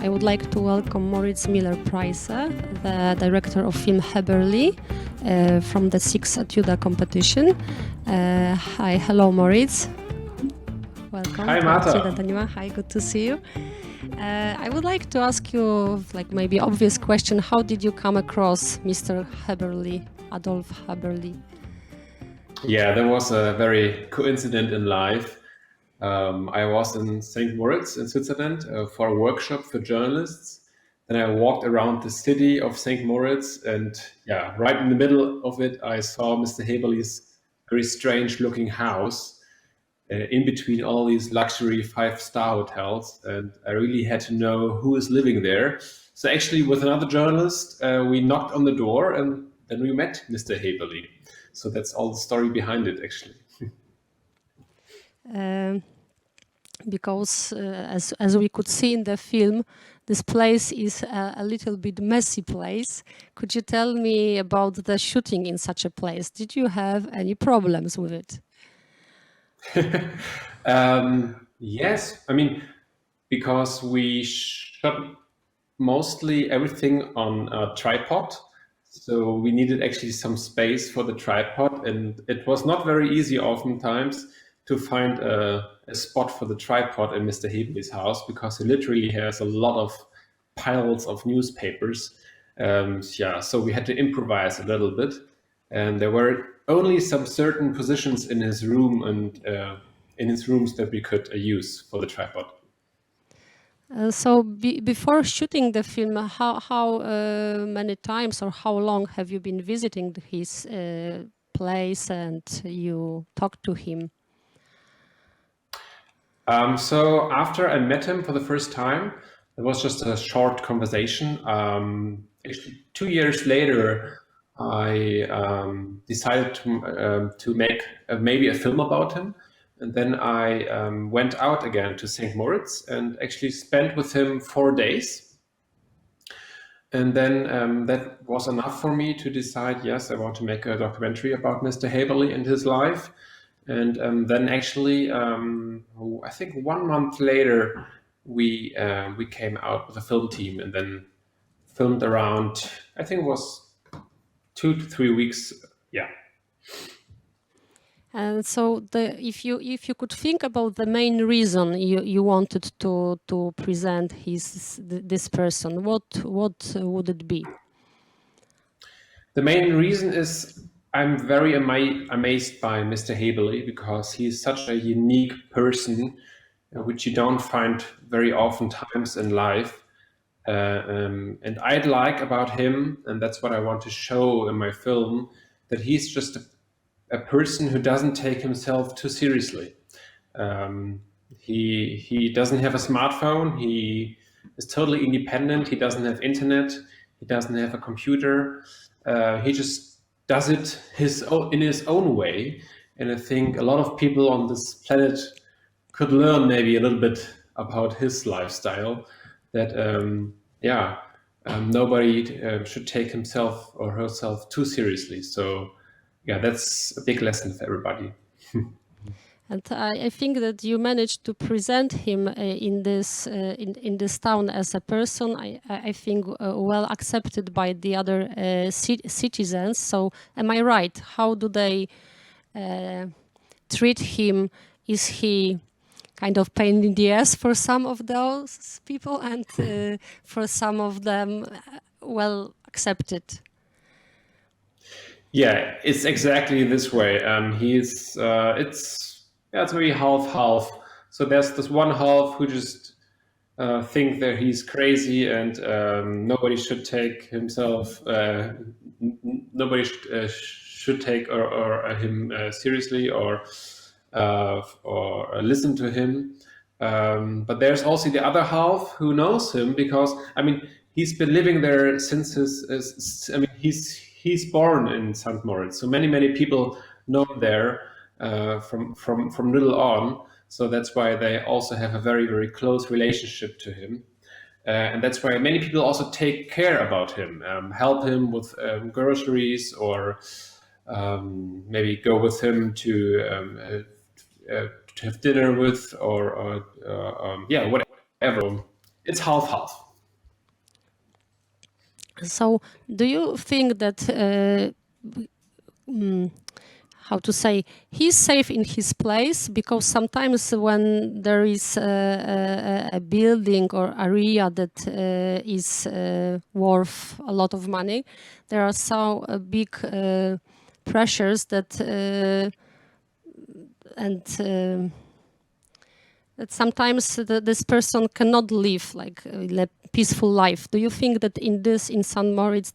I would like to welcome Moritz Müller-Preißer, the director of film Haeberli from the 6th ETIUDA competition. Hi, hello Moritz. Welcome. Hi Marta. To Hi, good to see you. I would like to ask you, like maybe obvious question, how did you come across Mr. Haeberli, Adolf Haeberli? Yeah, there was a very coincident in life. I was in St. Moritz in Switzerland for a workshop for journalists. Then I walked around the city of St. Moritz, and yeah, right in the middle of it, I saw Mr. Haeberli's very strange looking house in between all these luxury 5-star hotels. And I really had to know who is living there. So actually with another journalist, we knocked on the door and then we met Mr. Haeberli. So that's all the story behind it, actually. Because as we could see in the film, this place is a little bit messy place. Could you tell me about the shooting in such a place? Did you have any problems with it? Yes, I mean, because we shot mostly everything on a tripod. So we needed actually some space for the tripod, and it was not very easy oftentimes to find a spot for the tripod in Mr. Haeberli's house, because he literally has a lot of piles of newspapers. So we had to improvise a little bit, and there were only some certain positions in his room and in his rooms that we could use for the tripod. So before shooting the film, how many times or how long have you been visiting his place and you talked to him? So after I met him for the first time, it was just a short conversation. Actually, 2 years later, I decided to make maybe a film about him. And then I went out again to St. Moritz and actually spent with him 4 days. And then that was enough for me to decide, yes, I want to make a documentary about Mr. Haeberli and his life. And then actually, I think 1 month later, we came out with a film team and then filmed around, I think it was 2 to 3 weeks. Yeah. And so, if you could think about the main reason you wanted to present this person, what would it be? The main reason is I'm very amazed by Mr. Haeberli, because he's such a unique person, which you don't find very often times in life. And I'd like about him, and that's what I want to show in my film, that he's just a person who doesn't take himself too seriously. He doesn't have a smartphone. He is totally independent. He doesn't have internet. He doesn't have a computer. He just does it in his own way. And I think a lot of people on this planet could learn maybe a little bit about his lifestyle, that nobody should take himself or herself too seriously. So yeah, that's a big lesson for everybody. And I think that you managed to present him in this town as a person. I think well accepted by the other citizens. So, am I right? How do they treat him? Is he kind of pain in the ass for some of those people, and for some of them, well accepted? Yeah, it's exactly this way. It's very half-half. So there's this one half who just think that he's crazy and nobody should take himself, nobody should take him seriously or listen to him. But there's also the other half who knows him, because I mean he's been living there since he's born in St. Moritz. So many people know him there from little on. So that's why they also have a very, very close relationship to him. And that's why many people also take care about him, help him with groceries, or maybe go with him to have dinner with, or whatever. It's half-half. So, do you think that how to say, he's safe in his place? Because sometimes when there is a building or area that is worth a lot of money, there are so big pressures that that sometimes this person cannot live like a peaceful life. Do you think that in St. Moritz,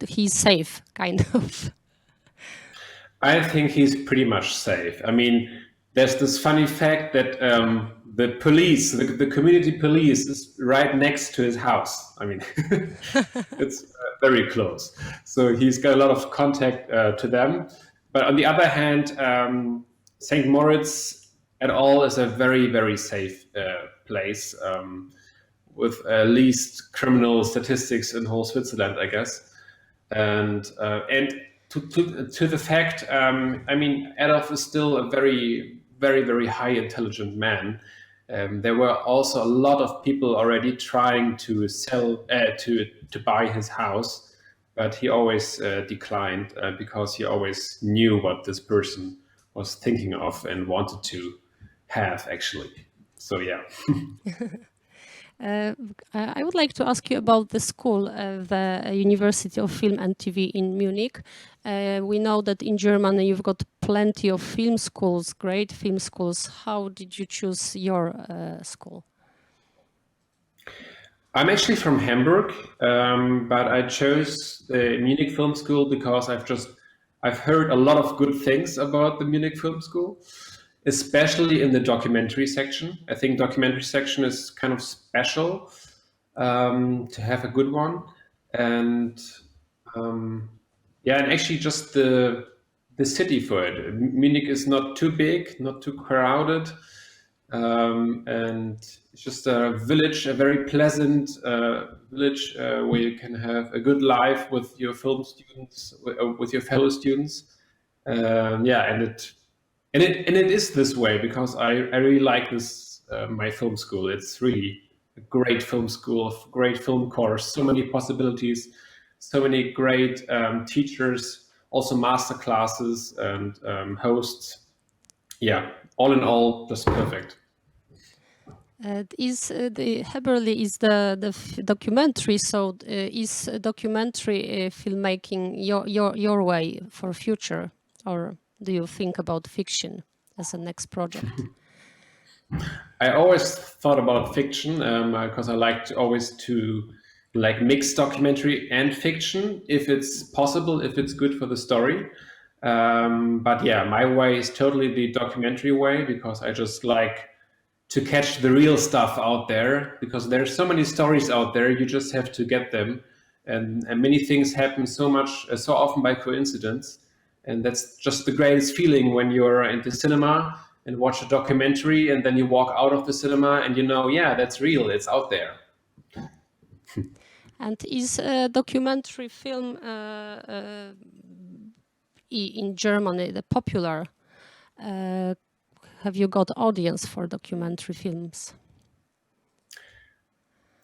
he's safe, kind of? I think he's pretty much safe. I mean, there's this funny fact that the police, the community police, is right next to his house. I mean, it's very close. So he's got a lot of contact to them. But on the other hand, St. Moritz at all is a very, very safe place with least criminal statistics in whole Switzerland, I guess. And to the fact, I mean, Adolf is still a very, very, very high intelligent man. There were also a lot of people already trying to sell, to buy his house, but he always declined because he always knew what this person was thinking of and wanted to have, actually. So yeah. I would like to ask you about the school, the University of Film and TV in Munich. We know that in Germany you've got plenty of film schools, great film schools. How did you choose your school? I'm actually from Hamburg, but I chose the Munich Film School because I've heard a lot of good things about the Munich Film School, especially in the documentary section. I think documentary section is kind of special to have a good one. And yeah, and actually just the city for it. Munich is not too big, not too crowded. And it's just a village, a very pleasant village where you can have a good life with your film students, with your fellow students. Yeah, and it is this way because I really like this my film school. It's really a great film school, great film course, so many possibilities, so many great teachers, also master classes and hosts. Yeah, all in all, just perfect. Is the Haeberli is the documentary? So is documentary filmmaking your way for future, or do you think about fiction as a next project? I always thought about fiction because I always to mix documentary and fiction if it's possible, if it's good for the story. But yeah, my way is totally the documentary way because I just like to catch the real stuff out there because there's so many stories out there. You just have to get them, and many things happen so often by coincidence, and that's just the greatest feeling when you're in the cinema and watch a documentary, and then you walk out of the cinema and you know, yeah, that's real. It's out there. And is a documentary film in Germany the popular? Have you got audience for documentary films?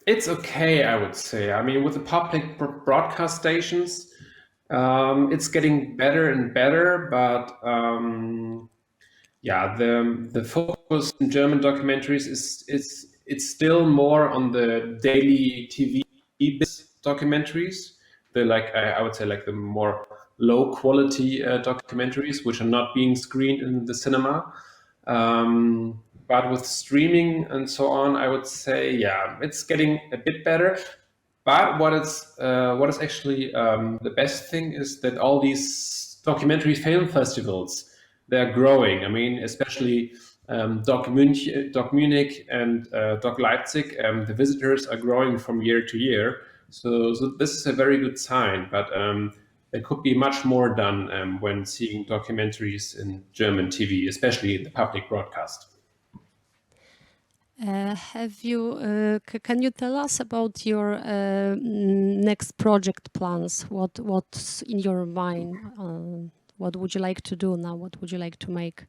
It's okay, I would say. I mean, with the public broadcast stations, it's getting better and better. But yeah, the focus in German documentaries it's still more on the daily TV documentaries. I would say the more low quality documentaries, which are not being screened in the cinema. But with streaming and so on, I would say, yeah, it's getting a bit better. But what is actually the best thing is that all these documentary film festivals, they're growing. I mean, especially Doc Munich and Doc Leipzig, the visitors are growing from year to year. So this is a very good sign. But there could be much more done when seeing documentaries in German TV, especially in the public broadcast. Can you tell us about your next project plans? What's in your mind? What would you like to do now? What would you like to make?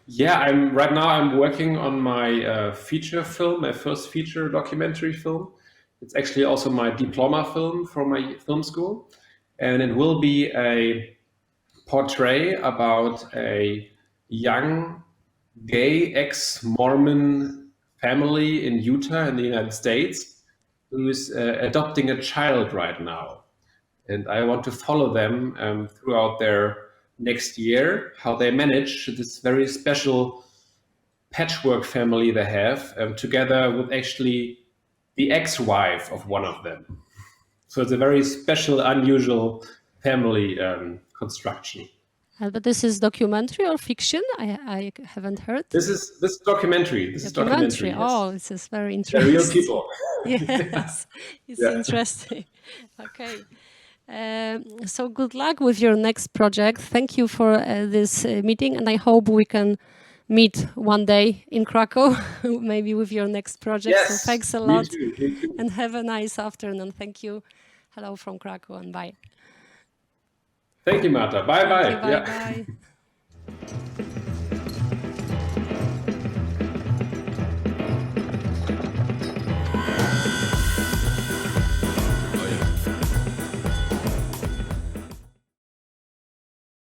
Yeah, right now I'm working on my feature film, my first feature documentary film. It's actually also my diploma film from my film school. And it will be a portrait about a young gay ex-Mormon family in Utah in the United States who is adopting a child right now. And I want to follow them throughout their next year, how they manage this very special patchwork family they have, together with actually the ex-wife of one of them. So it's a very special, unusual family construction. But this is documentary or fiction? I haven't heard. This is documentary. This is documentary. Yes. Oh, this is very They're interesting. real people. Yes, it's interesting. Okay. So good luck with your next project. Thank you for this meeting, and I hope we can meet one day in Krakow, maybe with your next project. Yes, so thanks a lot, me too. And have a nice afternoon. Thank you. Hello from Krakow, and bye. Thank you, Marta. Bye-bye. Bye-bye.